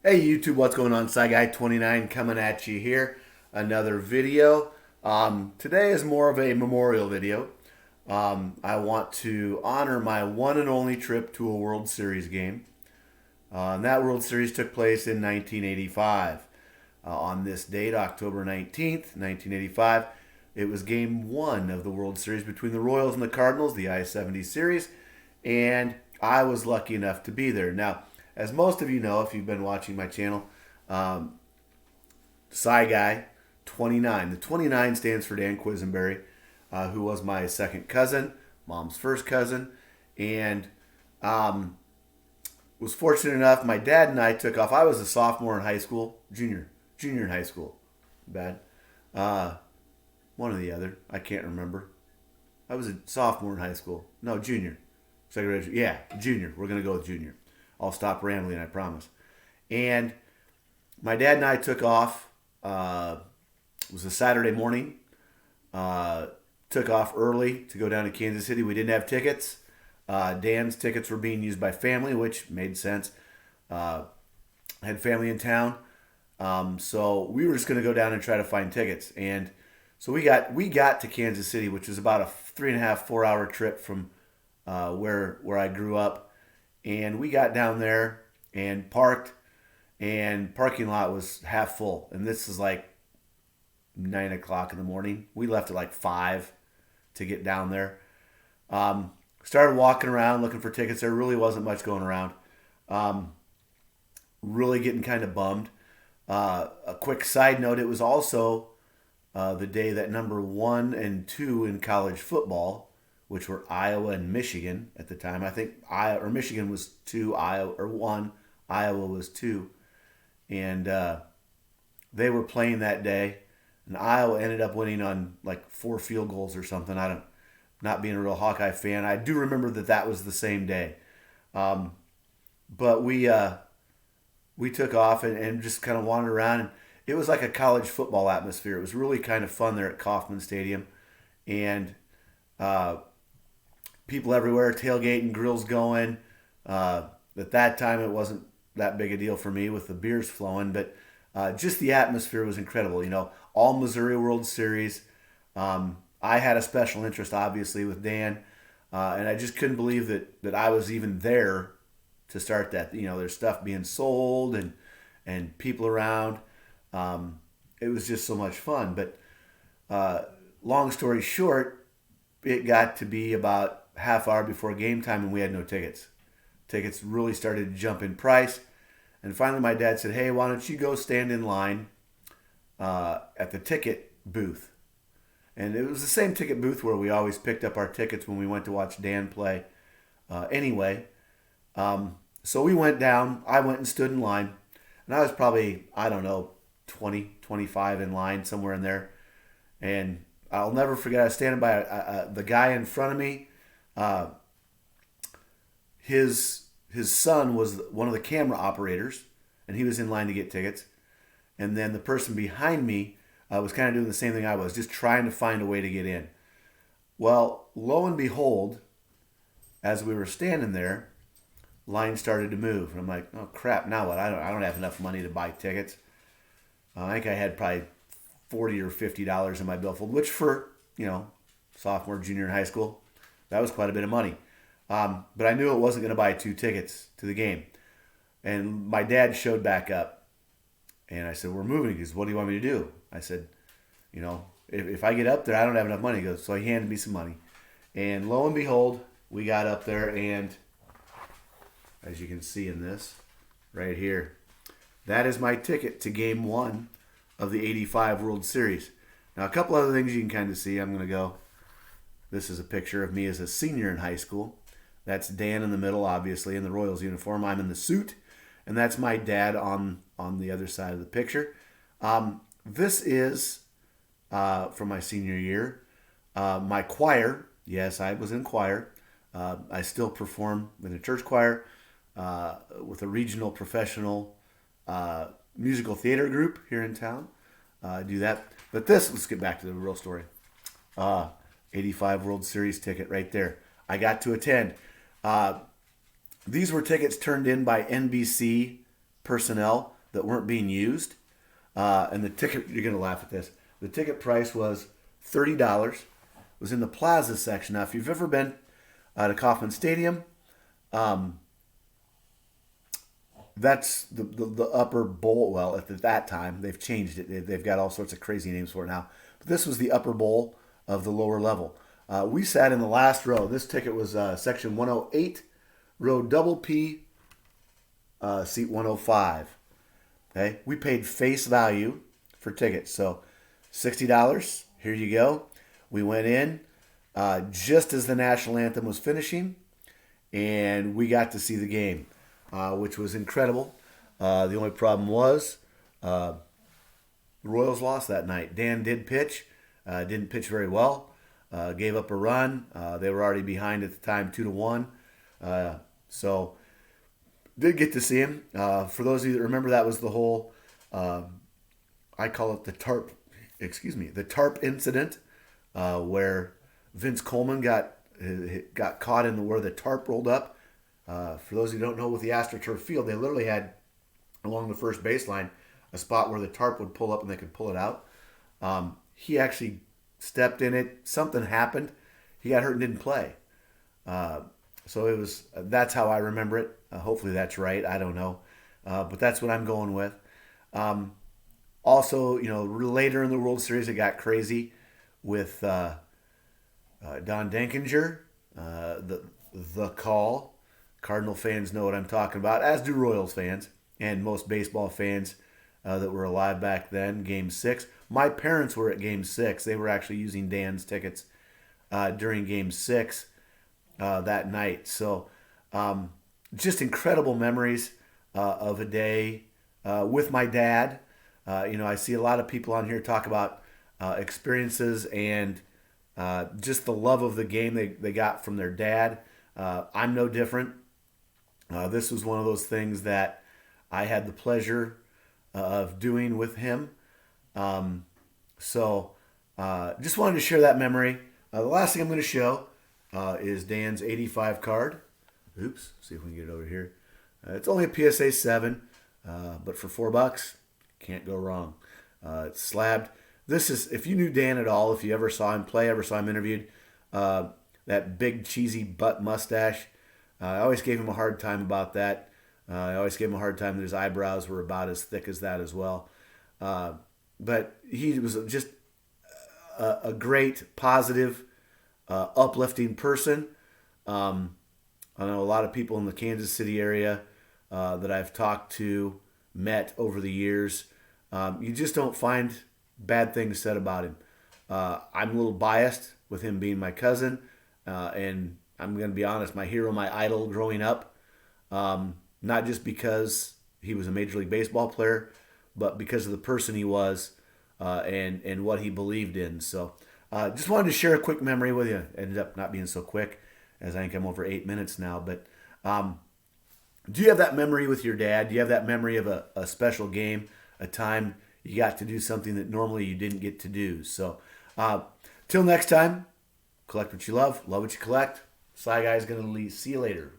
Hey YouTube, what's going on? SciGuy29 coming at you here. Another video. Today is more of a memorial video. I want to honor my one and only trip to a World Series game. And that World Series took place in 1985. On this date, October 19th, 1985, it was game one of the World Series between the Royals and the Cardinals, the I-70 series, and I was lucky enough to be there. Now, as most of you know, if you've been watching my channel, um, Sci Guy 29. The 29 stands for Dan Quisenberry, who was my second cousin, mom's first cousin, and was fortunate enough. My dad and I took off. I was a sophomore in high school, junior in high school. Bad. Uh, One or the other. I can't remember. I was a sophomore in high school. No, junior. Second, yeah, junior. We're gonna go with junior. I'll stop rambling, I promise. And my dad and I took off. It was a Saturday morning. Uh, Took off early to go down to Kansas City. We didn't have tickets. Dan's tickets were being used by family, which made sense. I had family in town, so we were just going to go down and try to find tickets. And so we got to Kansas City, which is about a 3.5 4 hour trip from where I grew up. And we got down there and parked, and parking lot was half full. And this is like 9 o'clock in the morning. We left at like 5 to get down there. Started walking around looking for tickets. There really wasn't much going around. Really getting kind of bummed. A quick side note: it was also the day that number 1 and 2 in college football, which were Iowa and Michigan at the time. I think Michigan was 2, Iowa or 1, Iowa was 2, and they were playing that day. And Iowa ended up winning on like 4 field goals or something. Not being a real Hawkeye fan, I do remember that was the same day. But we took off and just kind of wandered around, and it was like a college football atmosphere. It was really kind of fun there at Kauffman Stadium, and people everywhere, tailgating, grills going. At that time, it wasn't that big a deal for me with the beers flowing, but just the atmosphere was incredible. All Missouri World Series. I had a special interest, obviously, with Dan, and I just couldn't believe that I was even there to start that. There's stuff being sold and people around. It was just so much fun. But long story short, it got to be about half hour before game time, and we had no tickets. Tickets really started to jump in price. And finally, my dad said, "Hey, why don't you go stand in line at the ticket booth?" And it was the same ticket booth where we always picked up our tickets when we went to watch Dan play. Anyway, so we went down. I went and stood in line. And I was probably, I don't know, 20, 25 in line, somewhere in there. And I'll never forget, I was standing by the guy in front of me. His son was one of the camera operators, and he was in line to get tickets. And then the person behind me was kind of doing the same thing I was, just trying to find a way to get in. Well, lo and behold, as we were standing there, line started to move. And I'm like, oh crap, now what? I don't have enough money to buy tickets. I think I had probably $40 or $50 in my billfold, which for, sophomore, junior in high school, that was quite a bit of money. But I knew it wasn't going to buy 2 tickets to the game. And my dad showed back up. And I said, "We're moving." He goes, "What do you want me to do?" I said, if I get up there, I don't have enough money. He goes, so he handed me some money. And lo and behold, we got up there, and as you can see in this right here, that is my ticket to game 1 of the 85 World Series. Now, a couple other things you can kind of see. I'm going to go. This is a picture of me as a senior in high school. That's Dan in the middle, obviously, in the Royals uniform. I'm in the suit, and that's my dad on the other side of the picture. This is from my senior year. My choir, yes, I was in choir. I still perform in a church choir with a regional professional musical theater group here in town. I do that. But let's get back to the real story. 85 World Series ticket right there. I got to attend. These were tickets turned in by NBC personnel. that weren't being used. And the ticket, you're going to laugh at this. The ticket price was $30. It was in the plaza section. Now, if you've ever been to Kauffman Stadium, that's the upper bowl. Well, at that time, they've changed it. They've got all sorts of crazy names for it now. But this was the upper bowl of the lower level. We sat in the last row. This ticket was section 108, row double P, seat 105. Okay, we paid face value for tickets. So $60, here you go. We went in just as the national anthem was finishing, and we got to see the game, which was incredible. The only problem was the Royals lost that night. Dan did pitch, didn't pitch very well, gave up a run. They were already behind at the time, 2-1. So did get to see him. For those of you that remember, that was the whole, I call it the tarp incident, where Vince Coleman got caught in where the tarp rolled up. For those who don't know, with the AstroTurf field, they literally had along the first baseline a spot where the tarp would pull up and they could pull it out. He actually stepped in it. Something happened. He got hurt and didn't play. So that's how I remember it. Hopefully that's right. I don't know. But that's what I'm going with. Also, later in the World Series, it got crazy with Don Denkinger, the call. Cardinal fans know what I'm talking about, as do Royals fans and most baseball fans that were alive back then. Game 6. My parents were at Game 6. They were actually using Dan's tickets during Game 6 that night. So just incredible memories of a day with my dad. I see a lot of people on here talk about experiences and just the love of the game they got from their dad. I'm no different. This was one of those things that I had the pleasure of doing with him. So just wanted to share that memory. The last thing I'm going to show is Dan's 85 card. Oops, see if we can get it over here. It's only a PSA 7, but for $4, can't go wrong. It's slabbed. This is, if you knew Dan at all, if you ever saw him play, ever saw him interviewed, that big cheesy butt mustache, I always gave him a hard time about that. I always gave him a hard time that his eyebrows were about as thick as that as well. But he was just a great, positive, uplifting person. I know a lot of people in the Kansas City area that I've talked to, met over the years. You just don't find bad things said about him. I'm a little biased with him being my cousin, and I'm going to be honest, my hero, my idol growing up, not just because he was a Major League Baseball player, but because of the person he was and what he believed in. So just wanted to share a quick memory with you. Ended up not being so quick, as I think I'm over 8 minutes now. But do you have that memory with your dad? Do you have that memory of a special game, a time you got to do something that normally you didn't get to do? So till next time, collect what you love what you collect. Sly Guy's going to see you later.